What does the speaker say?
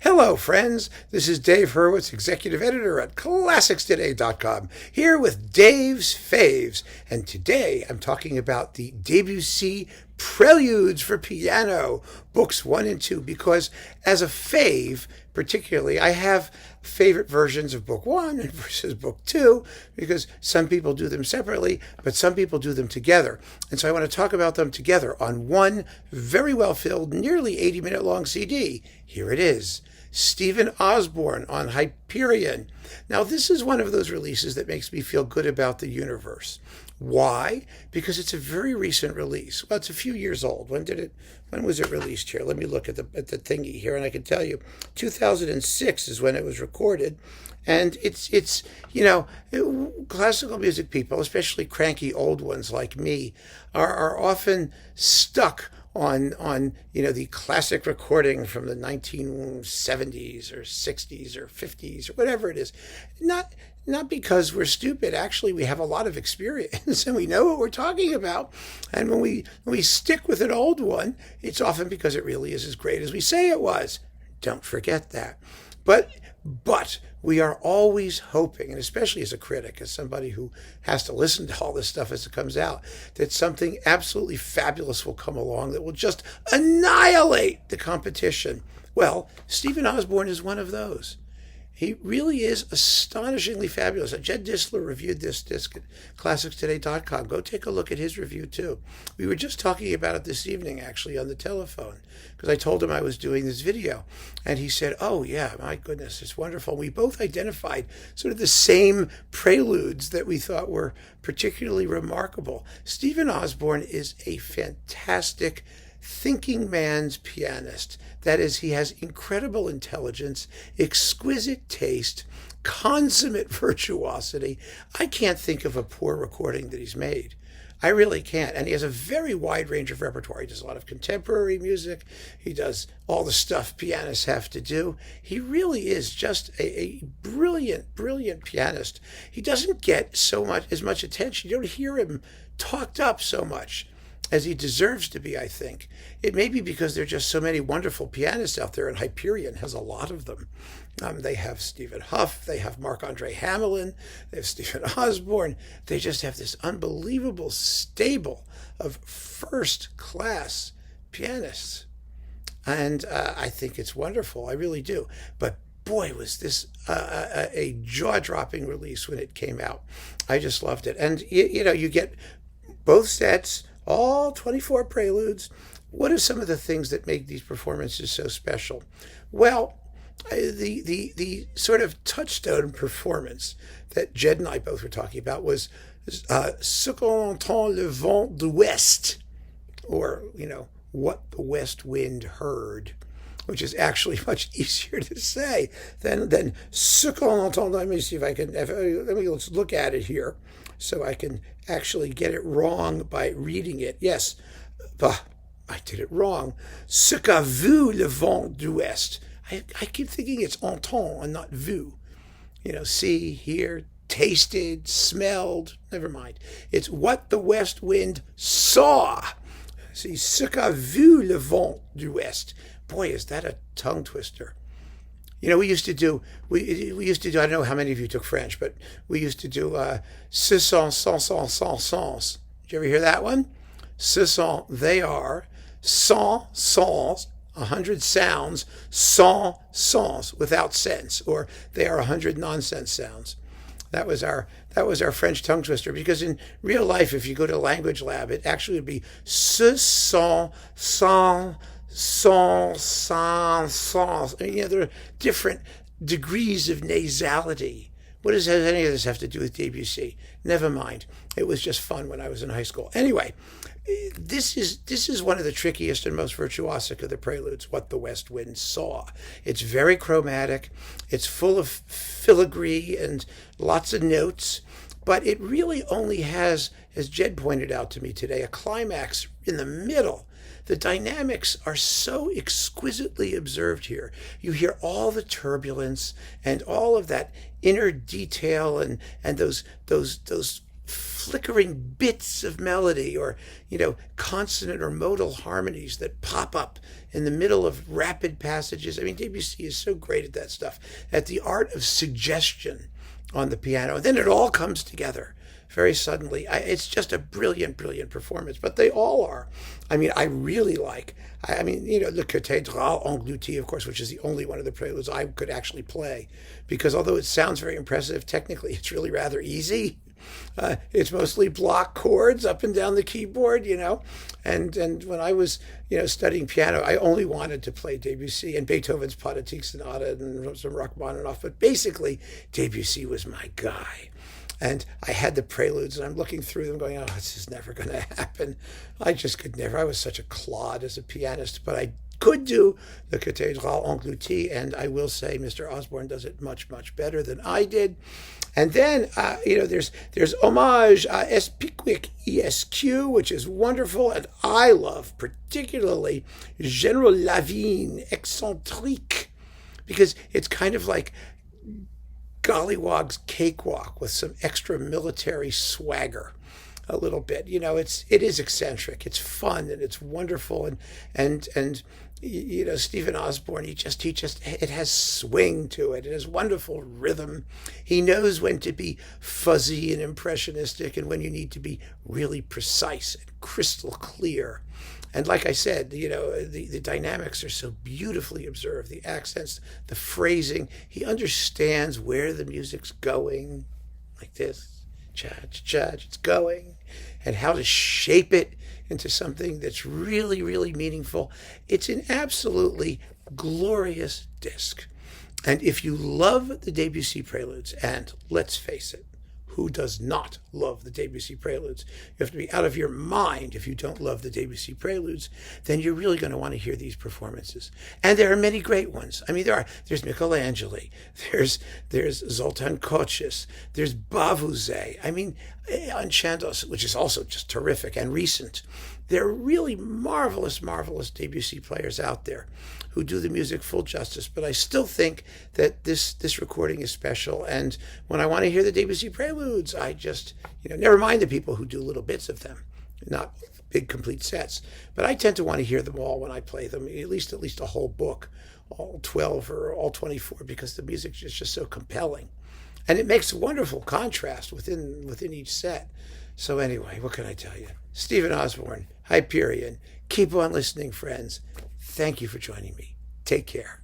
Hello, friends. This is Dave Hurwitz, executive editor at ClassicsToday.com, here with Dave's Faves. And today I'm talking about the Debussy Preludes for piano, books 1 and 2, because as a fave, particularly, I have favorite versions of book 1 versus book 2, because some people do them separately, but some people do them together. And so I want to talk about them together on one very well-filled, nearly 80-minute long CD. Here it is. Stephen Osborne on Hyperion. Now, this is one of those releases that makes me feel good about the universe. Why? Because it's a very recent release. Well, it's a few years old. When was it released here? Let me look at the thingy here, and I can tell you 2006 is when it was recorded. And it's classical music people, especially cranky old ones like me, are often stuck on the classic recording from the 1970s or 60s or 50s or whatever it is. Not because we're stupid. Actually, we have a lot of experience and we know what we're talking about. And when we stick with an old one, it's often because it really is as great as we say it was. Don't forget that. But we are always hoping, and especially as a critic, as somebody who has to listen to all this stuff as it comes out, that something absolutely fabulous will come along that will just annihilate the competition. Well, Stephen Osborne is one of those. He really is astonishingly fabulous. Jed Disler reviewed this disc at ClassicsToday.com. Go take a look at his review, too. We were just talking about it this evening, actually, on the telephone, because I told him I was doing this video. And he said, oh, yeah, my goodness, it's wonderful. We both identified sort of the same preludes that we thought were particularly remarkable. Stephen Osborne is a fantastic thinking man's pianist. That is, he has incredible intelligence, exquisite taste, consummate virtuosity. I can't think of a poor recording that he's made. I really can't. And he has a very wide range of repertoire. He does a lot of contemporary music. He does all the stuff pianists have to do. He really is just a brilliant, brilliant pianist. He doesn't get as much attention. You don't hear him talked up so much as he deserves to be, I think. It may be because there are just so many wonderful pianists out there, and Hyperion has a lot of them. They have Stephen Huff, they have Marc-Andre Hamelin, they have Stephen Osborne. They just have this unbelievable stable of first-class pianists. And I think it's wonderful, I really do. But boy, was this a jaw-dropping release when it came out. I just loved it. And, you get both sets, all 24 preludes. What are some of the things that make these performances so special? Well, the sort of touchstone performance that Jed and I both were talking about was Ce qu'entend le vent d'ouest, or, what the west wind heard, which is actually much easier to say than ce qu'entend. Let me see if I can, let's look at it here so I can actually get it wrong by reading it. Yes, I did it wrong. Ce qu'a vu le vent d'ouest. I keep thinking it's entend and not vu. See, hear, tasted, smelled. Never mind. It's what the west wind saw. See, ce qu'a vu le vent d'ouest. Boy, is that a tongue twister. We used to do, I don't know how many of you took French, but we used to do ce sont, sans. Did you ever hear that one? Ce sont, they are, sans, 100 sounds, sans, without sense, or they are 100 nonsense sounds. That was our French tongue twister, because in real life, if you go to Language Lab, it actually would be ce sont, sans, sans. There are different degrees of nasality. What does any of this have to do with Debussy? Never mind. It was just fun when I was in high school. Anyway, this is one of the trickiest and most virtuosic of the preludes, What the West Wind Saw. It's very chromatic. It's full of filigree and lots of notes. But it really only has, as Jed pointed out to me today, a climax in the middle. The dynamics are so exquisitely observed here. You hear all the turbulence and all of that inner detail and those flickering bits of melody, or consonant or modal harmonies that pop up in the middle of rapid passages. I mean, Debussy is so great at that stuff, at the art of suggestion on the piano. And then it all comes together very suddenly. It's just a brilliant, brilliant performance, but they all are. I mean, I really like, I mean, you know, Le Cathédrale Engloutie, of course, which is the only one of the preludes I could actually play, because although it sounds very impressive, technically it's really rather easy. It's mostly block chords up and down the keyboard, you know. And when I was, you know, studying piano, I only wanted to play Debussy and Beethoven's Pathétique Sonata and some Rachmaninoff. But basically, Debussy was my guy. And I had the preludes, and I'm looking through them going, oh, this is never going to happen. I just could never. I was such a clod as a pianist, but I could do the Cathédrale Engloutie, and I will say Mr. Osborne does it much, much better than I did. And then, you know, there's Hommage à Es Piquet ESQ, which is wonderful, and I love particularly General Lavigne Excentrique, because it's kind of like Gollywog's Cakewalk with some extra military swagger, a little bit. You know, it is eccentric, it's fun, and it's wonderful, and you know, Stephen Osborne, he just it has swing to it. It has wonderful rhythm. He knows when to be fuzzy and impressionistic and when you need to be really precise and crystal clear. And like I said, you know, the dynamics are so beautifully observed, the accents, the phrasing. He understands where the music's going, like this, cha-cha-cha, it's going, and how to shape it into something that's really, really meaningful. It's an absolutely glorious disc. And if you love the Debussy Preludes, and let's face it, who does not love the Debussy Preludes? You have to be out of your mind if you don't love the Debussy Preludes. Then you're really going to want to hear these performances. And there are many great ones. I mean, there's Musicality, there's Zoltan Kocis, there's Bavuzet. I mean, Enchantos, which is also just terrific and recent. There are really marvelous, marvelous Debussy players out there who do the music full justice, but I still think that this recording is special. And when I want to hear the Debussy Preludes, I just, you know, never mind the people who do little bits of them, not big complete sets, but I tend to want to hear them all when I play them, at least a whole book, all 12 or all 24, because the music is just so compelling. And it makes a wonderful contrast within each set. So anyway, what can I tell you? Stephen Osborne, Hyperion. Keep on listening, friends. Thank you for joining me. Take care.